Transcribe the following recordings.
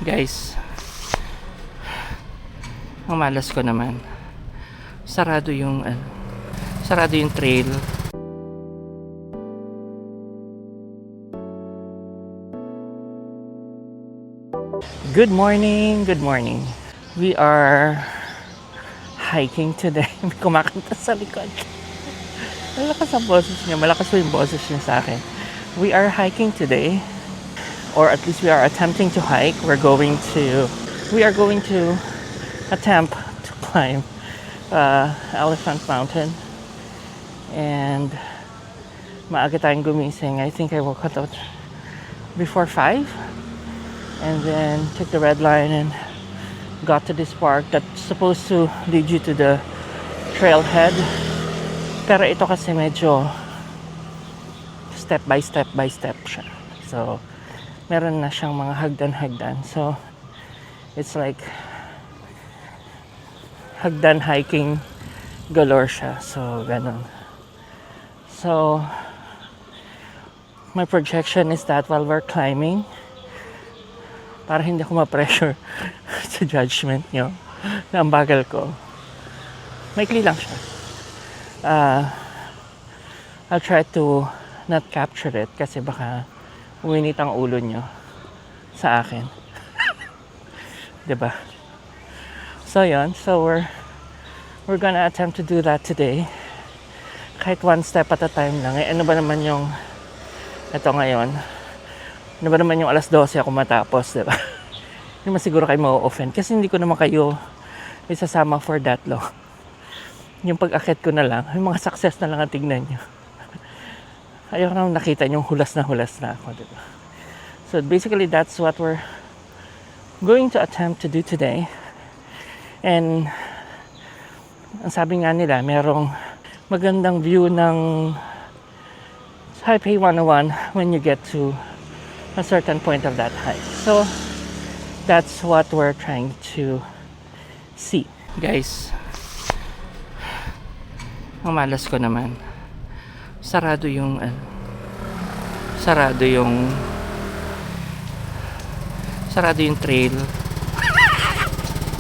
Guys, ang malas ko naman. Sarado yung trail. Good morning, good morning. We are hiking today. May kumakanta sa likod. Malakas ang boses niya. Malakas po yung boses niya sa akin. We are hiking today. Or at least we are attempting to hike. We are going to attempt to climb Elephant Mountain. And maaga tayong gumising. I think I woke up before 5. And then took the red line and got to this park that's supposed to lead you to the trailhead. Pero ito kasi medyo step by step siya. So, meron na siyang mga hagdan-hagdan. So, it's like hagdan hiking galore siya. So, ganun. So, my projection is that while we're climbing, para hindi ako ma-pressure sa judgment nyo na ang bagal ko, maikli lang siya. I'll try to not capture it kasi baka uminit ang ulo nyo sa akin. Diba? So yun, so we're gonna attempt to do that today. Kahit one step at a time lang. Eh, ano ba naman yung ito ngayon? Ano ba naman yung alas 12 ako matapos, diba? Hindi man siguro kayo ma-offend kasi hindi ko naman kayo isasama for that long. Yung pag-akit ko na lang, yung mga success na lang ang tignan nyo. Ayaw na nakita yung hulas na ako, diba? So basically that's what we're going to attempt to do today. And ang sabi nga nila, merong magandang view ng Taipei 101 when you get to a certain point of that hike. So that's what we're trying to see. Guys, ang malas ko naman. Sarado yung trail.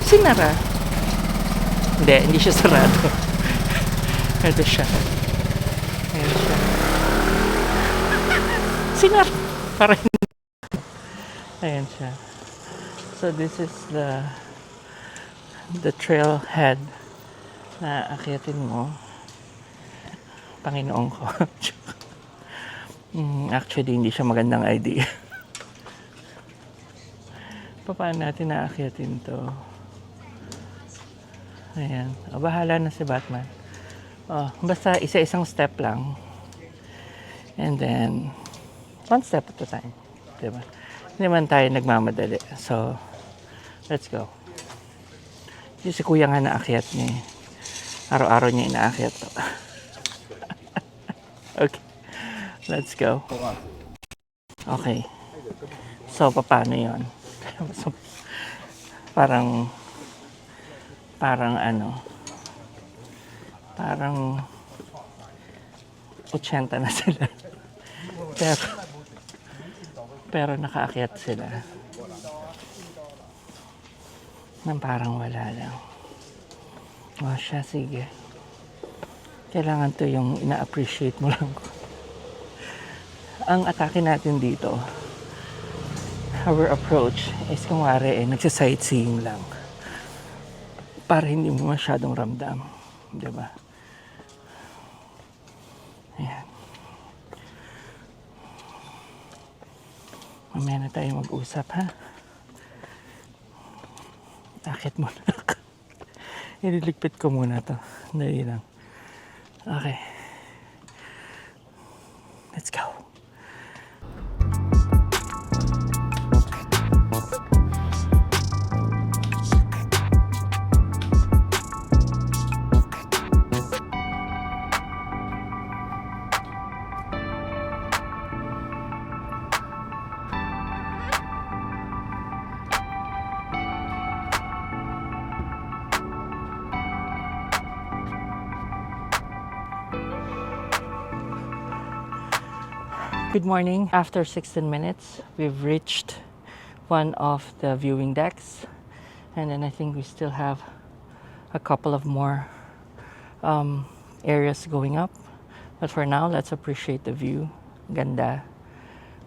Sinara. Hindi siya sarado. Ito siya. Ayan siya. Sinara. Para ayan siya. So this is the trailhead na akyatin mo. Panginoon ko. Actually, hindi siya magandang idea. Paano natin naakyatin to? Ayan. O, bahala na si Batman. Basta isa-isang step lang. And then, one step at a time. Diba? Hindi man tayo nagmamadali. So, let's go. Yung si Kuya nga naakyat niya. Araw-araw niya inaakyat to. Okay. Let's go. Okay. So, paano yun? So, parang 80 na sila. Pero nakaakyat sila. Nang parang wala lang. O siya, sige. Kailangan to yung ina-appreciate mo lang. Ang atake natin dito, our approach is kung wari nagsa-sightseeing lang. Para hindi mo masyadong ramdam. Diba? Ayan. Mamaya na tayo mag-usap, ha? Akit muna. Ililigpit ko muna to. Dali lang. Okay. Let's go. Good morning. After 16 minutes, we've reached one of the viewing decks, and then I think we still have a couple of more areas going up. But for now, let's appreciate the view. Ganda.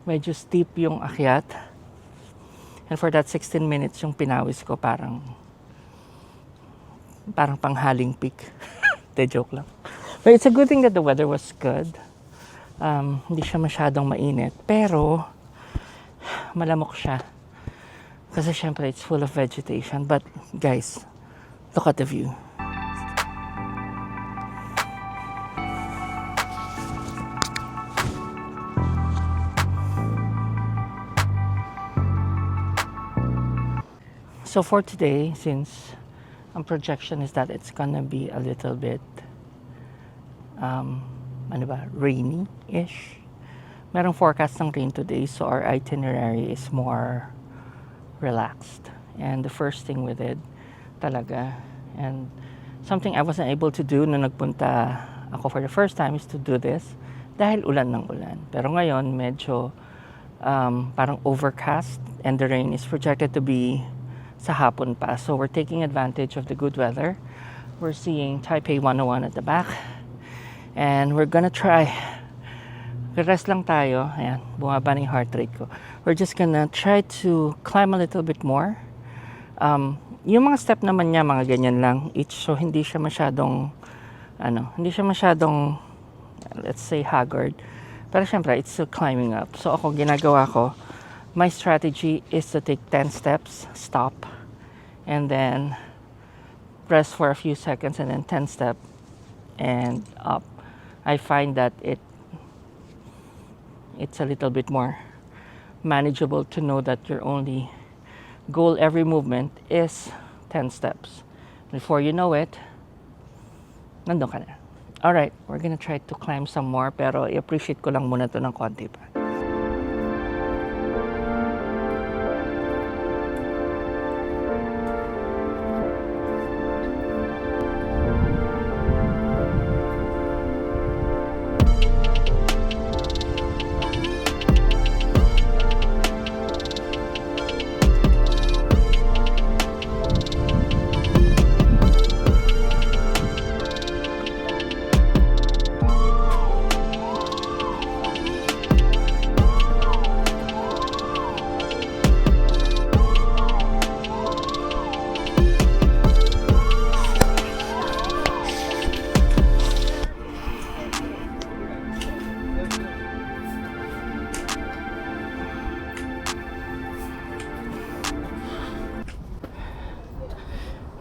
Medyo steep yung akyat. And for that 16 minutes, yung pinawis ko parang panghaling peak. De joke lang. But it's a good thing that the weather was good. Hindi siya masyadong mainit. Pero, malamok siya. Kasi syempre, it's full of vegetation. But, guys, look at the view. So for today, since ang projection is that it's gonna be a little bit rainy-ish. Merong forecast ng rain today, so our itinerary is more relaxed. And the first thing we did talaga, and something I wasn't able to do nung nagpunta ako for the first time, is to do this dahil ulan ng ulan. Pero ngayon, medyo parang overcast, and the rain is projected to be sa hapon pa. So we're taking advantage of the good weather. We're seeing Taipei 101 at the back. And we're gonna try. Rest lang tayo. Ayan, bumaba na yung heart rate ko. We're just gonna try to climb a little bit more. Yung mga step naman niya, mga ganyan lang each. So hindi siya masyadong, let's say, haggard. Pero syempre, it's still climbing up. So ako, ginagawa ko, my strategy is to take 10 steps, stop, and then rest for a few seconds, and then 10 step and up. I find that it's a little bit more manageable to know that your only goal every movement is 10 steps. Before you know it, nandun ka na. Alright, we're gonna try to climb some more, pero i-appreciate ko lang muna to ng konti pa.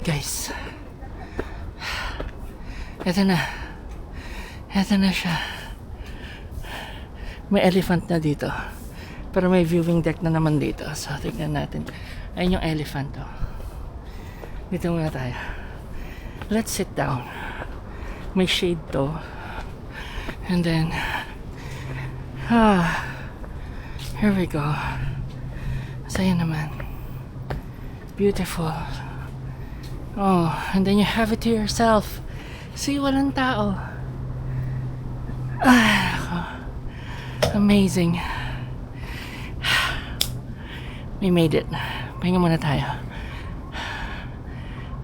Guys, eto na siya. May elephant na dito, pero may viewing deck na naman dito. So tignan natin. Ayun yung elephant to. Dito muna tayo. Let's sit down. May shade to. And then here we go. Saya naman. Beautiful. Oh, and then you have it to yourself. See, walang tao. Amazing. We made it. Pahinga muna tayo.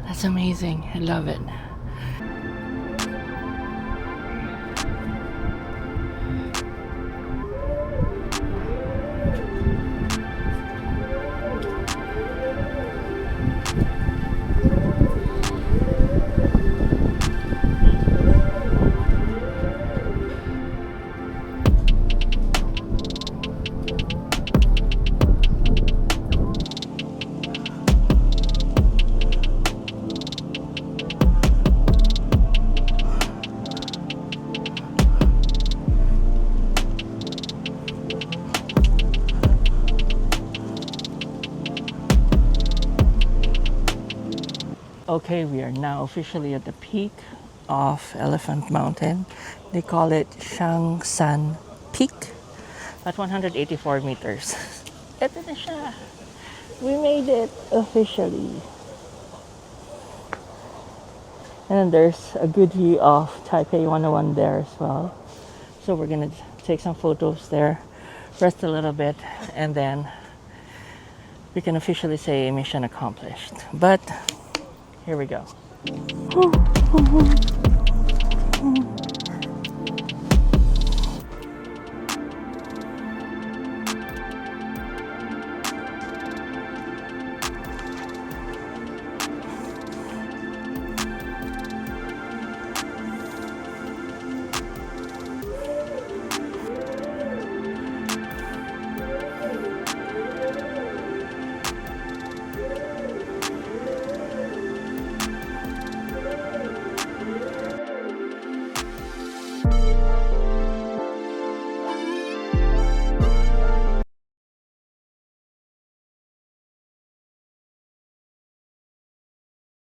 That's amazing. I love it. Okay, we are now officially at the peak of Elephant Mountain. They call it Shangsan Peak at 184 meters. Ito na siya. We made it officially. And then there's a good view of Taipei 101 there as well. So we're gonna take some photos there, rest a little bit, and then we can officially say mission accomplished. But here we go.